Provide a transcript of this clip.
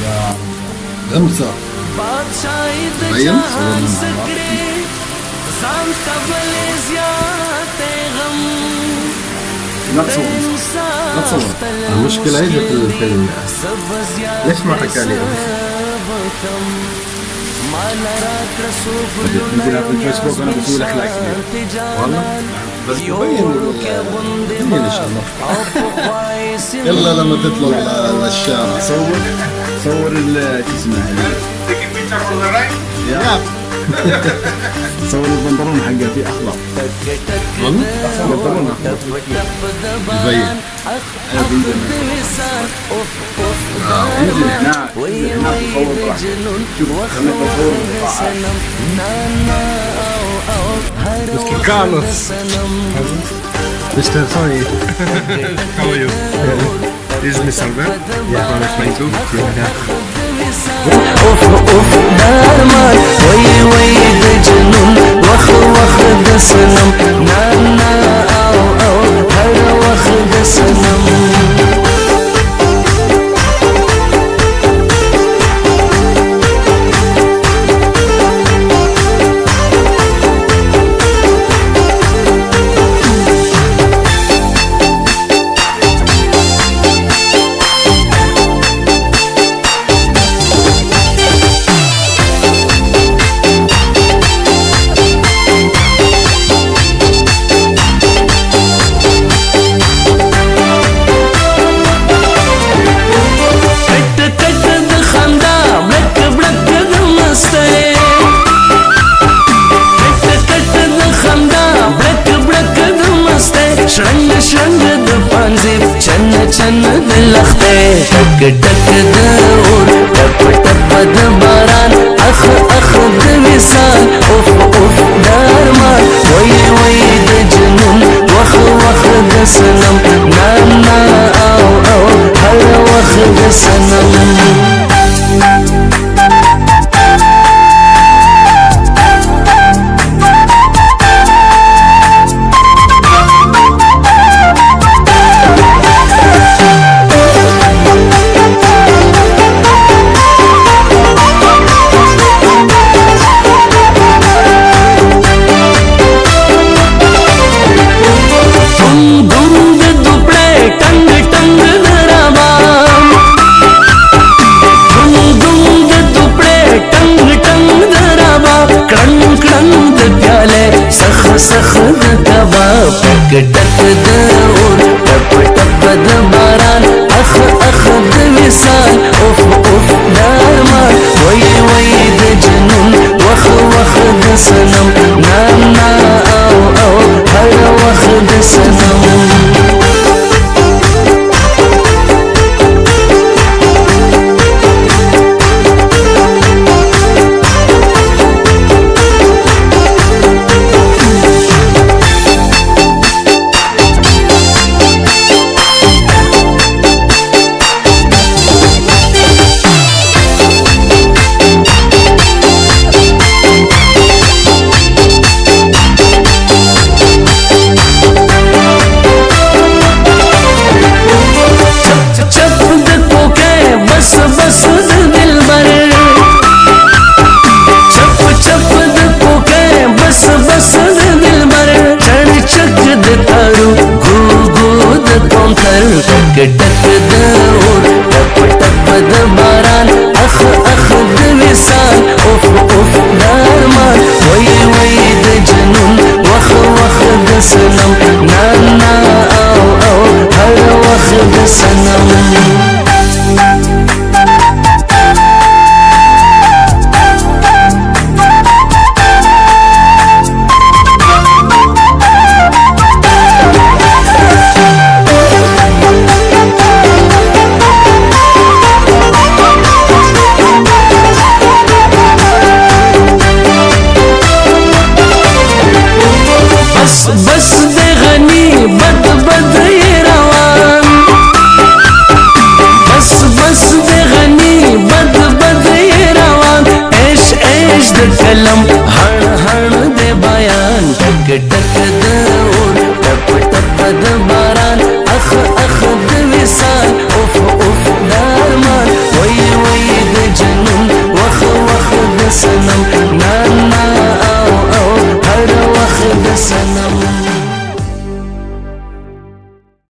يا غمسة تخيل لا تصور لا تصور. المشكلة هي في الفيلم ليش ما حكى لي؟ تنزلها في الفيسبوك انا بسوي لك لايك والله بس ببين ان شاء الله. يلا لما تطلع للشارع صور شو اسمه يا صور البنطلون حقه فيه اخضر والله البنطلون اخضر يبين انزل هناك صور براحتك شوف Mr. Carlos. Mr. Sorry. How are you? This is Mr. Albert. Yeah. From F92. اوف اوف دارمان وي وي دجنون وخ وخ دسنم نانا او او هر وخ دسنم چن دلخته تک تک دور تپ تپ دباران اخ اخ دویسان اوف اوف دارمان وی وی دجنون وخ وخ دسنم نانا او او هر وخ دسنم सख कबाब टक टक दौर टप टप दबारान अख अख दविसान उफ उफ दारमान वई वई दजनून वख वख दसनम नाना आओ आओ हर वख दसनम टक दौर टप टप दबारान अख अख दविसान उफ उफ दारमान वई वई दजनून वख वख दसनम नाना आओ आओ हर वख दसनम बस दे गनी बद बद ये रवान बस बस दे गनी बद बद ये रवान ऐश ऐश दे कलम